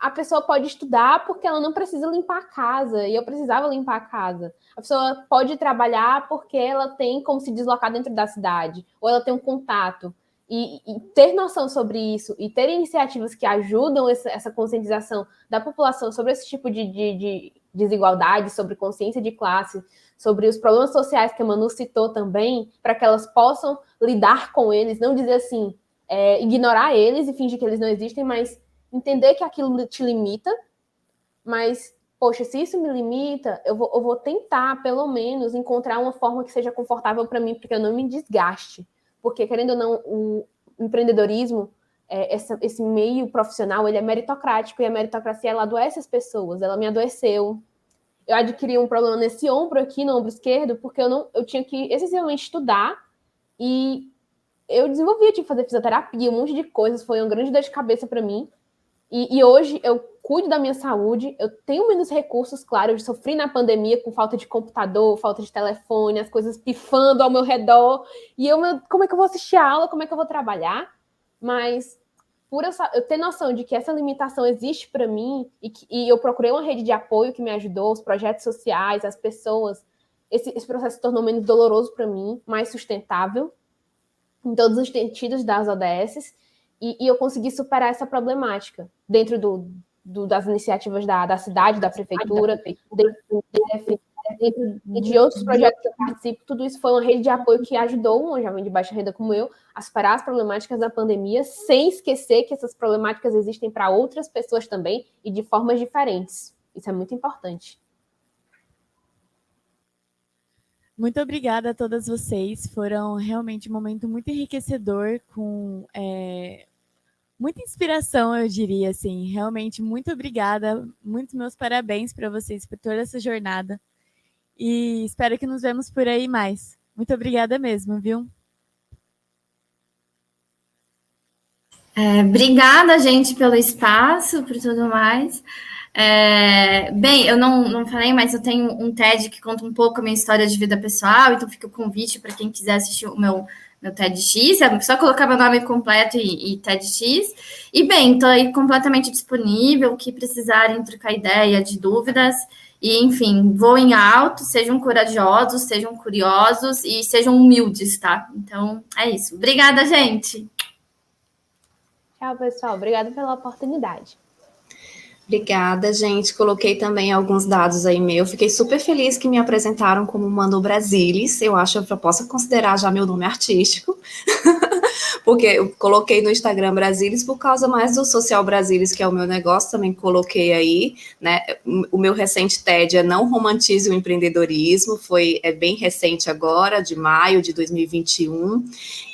A pessoa pode estudar porque ela não precisa limpar a casa, e eu precisava limpar a casa. A pessoa pode trabalhar porque ela tem como se deslocar dentro da cidade, ou ela tem um contato. E ter noção sobre isso, e ter iniciativas que ajudam essa conscientização da população sobre esse tipo de desigualdade, sobre consciência de classe, sobre os problemas sociais que a Manu citou também, para que elas possam lidar com eles, não dizer assim, ignorar eles e fingir que eles não existem, mas entender que aquilo te limita, mas, poxa, se isso me limita, eu vou tentar, pelo menos, encontrar uma forma que seja confortável para mim, porque eu não me desgaste. Porque, querendo ou não, o empreendedorismo, esse meio profissional, ele é meritocrático, e a meritocracia, ela adoece as pessoas, ela me adoeceu. Eu adquiri um problema nesse ombro aqui, no ombro esquerdo, porque eu tinha que, excessivamente, estudar, e eu tive que fazer fisioterapia, um monte de coisas, foi uma grande dor de cabeça para mim. E hoje eu cuido da minha saúde, eu tenho menos recursos, claro, eu sofri na pandemia com falta de computador, falta de telefone, as coisas pifando ao meu redor, e como é que eu vou assistir a aula, como é que eu vou trabalhar? Mas por eu ter noção de que essa limitação existe para mim, e eu procurei uma rede de apoio que me ajudou, os projetos sociais, as pessoas, esse processo se tornou menos doloroso para mim, mais sustentável, em todos os sentidos das ODS. E eu consegui superar essa problemática dentro das iniciativas da cidade, da prefeitura, dentro do DF, dentro de outros projetos que eu participo. Tudo isso foi uma rede de apoio que ajudou um jovem de baixa renda como eu a superar as problemáticas da pandemia, sem esquecer que essas problemáticas existem para outras pessoas também e de formas diferentes. Isso é muito importante. Muito obrigada a todas vocês. Foram realmente um momento muito enriquecedor, com muita inspiração, eu diria, assim. Realmente, muito obrigada. Muitos meus parabéns para vocês por toda essa jornada. E espero que nos vemos por aí mais. Muito obrigada mesmo, viu? Obrigada, gente, pelo espaço, por tudo mais. Bem, eu não falei, mas eu tenho um TED que conta um pouco a minha história de vida pessoal, então fica o convite para quem quiser assistir o meu TEDx, é só colocar meu nome completo e TEDx. E, bem, estou aí completamente disponível, o que precisarem trocar ideia, de dúvidas. E, enfim, voem alto, sejam corajosos, sejam curiosos e sejam humildes, tá? Então, é isso. Obrigada, gente! Tchau, pessoal. Obrigada pela oportunidade. Obrigada, gente. Coloquei também alguns dados aí meu. Fiquei super feliz que me apresentaram como Manu Brasilis. Eu acho que eu posso considerar já meu nome artístico, porque eu coloquei no Instagram Brasilis por causa mais do Social Brasilis, que é o meu negócio, também coloquei aí, né? O meu recente TED é Não Romantize o Empreendedorismo, é bem recente agora, de maio de 2021,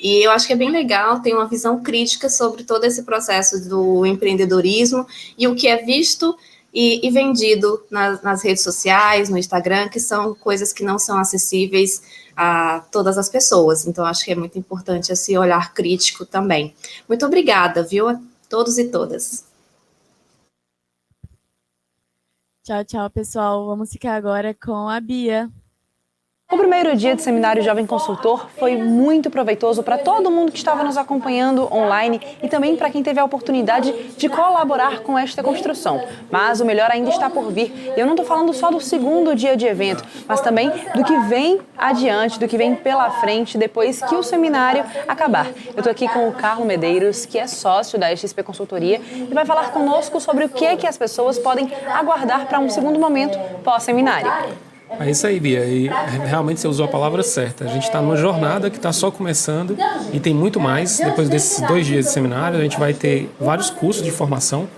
e eu acho que é bem legal ter uma visão crítica sobre todo esse processo do empreendedorismo e o que é visto e vendido nas redes sociais, no Instagram, que são coisas que não são acessíveis a todas as pessoas. Então, acho que é muito importante esse olhar crítico também. Muito obrigada, viu, a todos e todas. Tchau, tchau, pessoal. Vamos ficar agora com a Bia. O primeiro dia de Seminário Jovem Consultor foi muito proveitoso para todo mundo que estava nos acompanhando online e também para quem teve a oportunidade de colaborar com esta construção. Mas o melhor ainda está por vir. Eu não estou falando só do segundo dia de evento, mas também do que vem adiante, do que vem pela frente depois que o seminário acabar. Eu estou aqui com o Carlos Medeiros, que é sócio da XP Consultoria, e vai falar conosco sobre o que é que as pessoas podem aguardar para um segundo momento pós-seminário. É isso aí, Bia, e realmente você usou a palavra certa. A gente está numa jornada que está só começando e tem muito mais. Depois desses 2 dias de seminário, a gente vai ter vários cursos de formação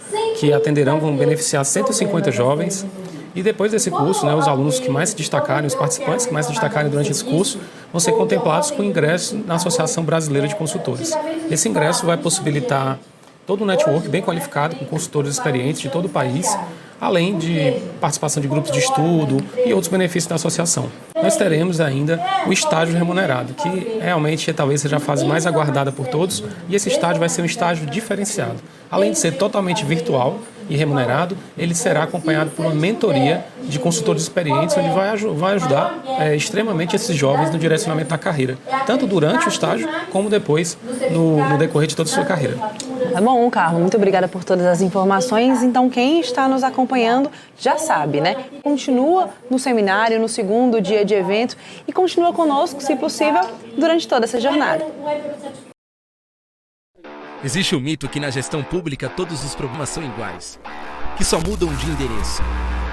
que atenderão, vão beneficiar 150 jovens. E depois desse curso, né, os alunos que mais se destacarem, os participantes que mais se destacarem durante esse curso, vão ser contemplados com ingresso na Associação Brasileira de Consultores. Esse ingresso vai possibilitar todo um network bem qualificado, com consultores experientes de todo o país, além de participação de grupos de estudo e outros benefícios da associação. Nós teremos ainda o estágio remunerado, que realmente talvez seja a fase mais aguardada por todos, e esse estágio vai ser um estágio diferenciado. Além de ser totalmente virtual e remunerado, ele será acompanhado por uma mentoria de consultores experientes, onde vai ajudar extremamente esses jovens no direcionamento da carreira, tanto durante o estágio, como depois no decorrer de toda a sua carreira. Tá bom, Carlos, muito obrigada por todas as informações. Então, quem está nos acompanhando já sabe, né? Continua no seminário, no segundo dia de evento e continua conosco, se possível, durante toda essa jornada. Existe o mito que na gestão pública todos os problemas são iguais, que só mudam de endereço.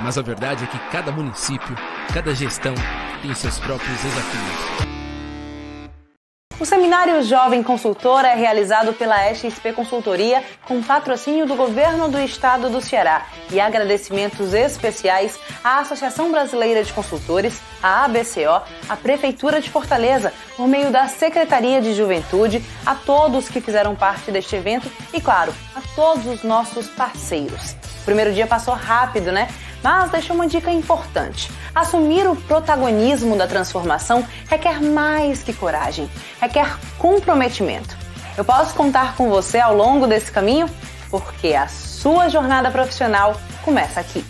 Mas a verdade é que cada município, cada gestão tem seus próprios desafios. O Seminário Jovem Consultor é realizado pela XP Consultoria com patrocínio do Governo do Estado do Ceará e agradecimentos especiais à Associação Brasileira de Consultores, à ABCO, à Prefeitura de Fortaleza, por meio da Secretaria de Juventude, a todos que fizeram parte deste evento e, claro, a todos os nossos parceiros. O primeiro dia passou rápido, né? Mas deixou uma dica importante. Assumir o protagonismo da transformação requer mais que coragem, requer comprometimento. Eu posso contar com você ao longo desse caminho? Porque a sua jornada profissional começa aqui.